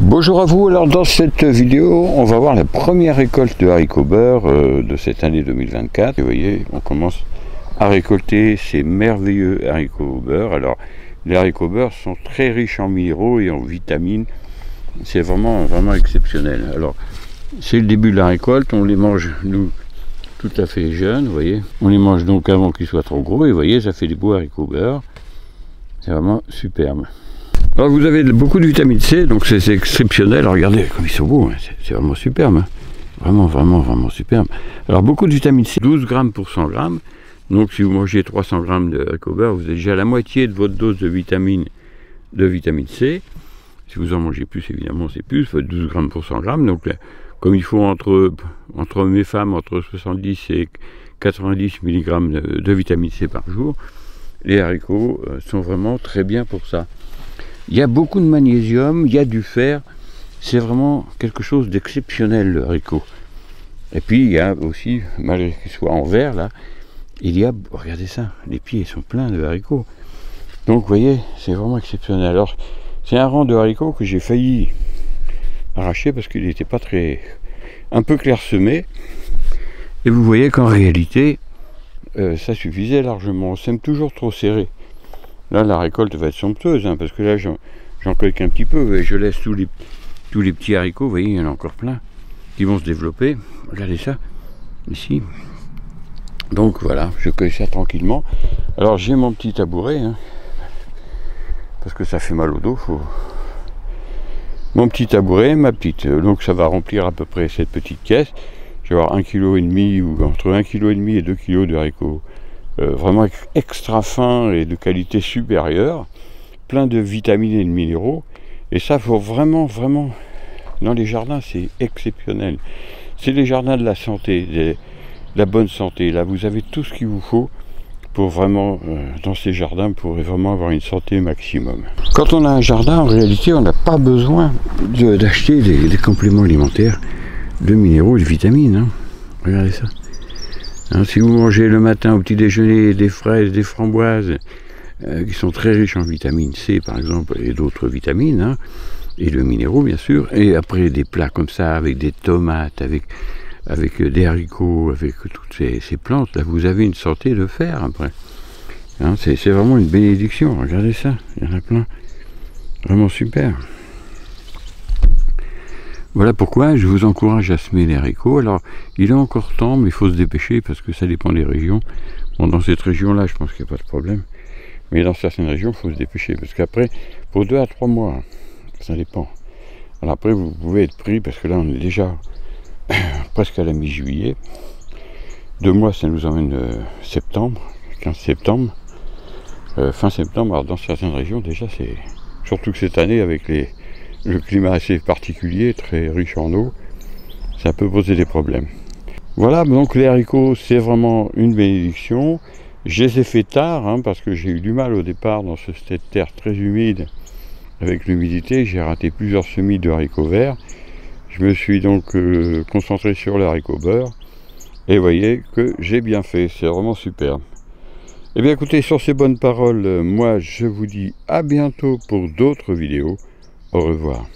Bonjour à vous, alors dans cette vidéo on va voir la première récolte de haricots beurre de cette année 2024. Vous voyez, on commence à récolter ces merveilleux haricots beurre. Alors les haricots beurre sont très riches en minéraux et en vitamines, c'est vraiment exceptionnel. Alors c'est le début de la récolte, on les mange nous tout à fait jeunes, vous voyez. On les mange donc avant qu'ils soient trop gros et vous voyez, ça fait des beaux haricots beurre, c'est vraiment superbe. Alors vous avez beaucoup de vitamine C, donc c'est exceptionnel. Regardez comme ils sont beaux, hein. C'est vraiment superbe, hein. Vraiment superbe. Alors beaucoup de vitamine C, 12 grammes pour 100 grammes. Donc si vous mangez 300 grammes de haricots beurre, vous avez déjà la moitié de votre dose de vitamine C. Si vous en mangez plus, évidemment c'est plus, 12 grammes pour 100 grammes. Donc là, comme il faut entre hommes et femmes, entre 70 et 90 mg de vitamine C par jour, les haricots sont vraiment très bien pour ça. Il y a beaucoup de magnésium, il y a du fer, c'est vraiment quelque chose d'exceptionnel le haricot. Et puis il y a aussi, malgré qu'il soit en verre là, il y a, regardez ça, les pieds sont pleins de haricots. Donc vous voyez, c'est vraiment exceptionnel. Alors c'est un rang de haricots que j'ai failli arracher parce qu'il n'était pas un peu clairsemé. Et vous voyez qu'en réalité, ça suffisait largement, on sème toujours trop serré. Là, la récolte va être somptueuse, hein, parce que là, j'en colque un petit peu, et je laisse tous les petits haricots, vous voyez, il y en a encore plein, qui vont se développer. Regardez ça, ici. Donc voilà, je cueille ça tranquillement. Alors, j'ai mon petit tabouret, hein, parce que ça fait mal au dos, mon petit tabouret, ma petite, donc ça va remplir à peu près cette petite caisse. Je vais avoir 1,5 kg ou entre 1,5 kg et 2 kg de haricots. Vraiment extra fin et de qualité supérieure, plein de vitamines et de minéraux, et ça faut vraiment dans les jardins, c'est exceptionnel. C'est les jardins de la santé, de la bonne santé. Là vous avez tout ce qu'il vous faut pour vraiment dans ces jardins pour vraiment avoir une santé maximum. Quand on a un jardin, en réalité on n'a pas besoin d'acheter des compléments alimentaires de minéraux et de vitamines, hein. Regardez ça. Hein, si vous mangez le matin au petit déjeuner des fraises, des framboises, qui sont très riches en vitamine C par exemple, et d'autres vitamines, hein, et de minéraux bien sûr, et après des plats comme ça, avec des tomates, avec des haricots, avec toutes ces plantes, là vous avez une santé de fer après. Hein, c'est vraiment une bénédiction, regardez ça, il y en a plein, vraiment super. Voilà pourquoi je vous encourage à semer les haricots. Alors, il est encore temps, mais il faut se dépêcher parce que ça dépend des régions. Bon, dans cette région-là, je pense qu'il n'y a pas de problème. Mais dans certaines régions, il faut se dépêcher parce qu'après, pour 2 à 3 mois, ça dépend. Alors après, vous pouvez être pris parce que là, on est déjà presque à la mi-juillet. 2 mois, ça nous emmène septembre, 15 septembre, fin septembre. Alors, dans certaines régions, déjà, c'est surtout que cette année, avec le climat assez particulier, très riche en eau, ça peut poser des problèmes. Voilà, donc les haricots, c'est vraiment une bénédiction. Je les ai fait tard, hein, parce que j'ai eu du mal au départ dans cette terre très humide, avec l'humidité. J'ai raté plusieurs semis de haricots verts. Je me suis donc concentré sur les haricots beurre. Et vous voyez que j'ai bien fait, c'est vraiment superbe. Eh bien écoutez, sur ces bonnes paroles, moi je vous dis à bientôt pour d'autres vidéos. Au revoir.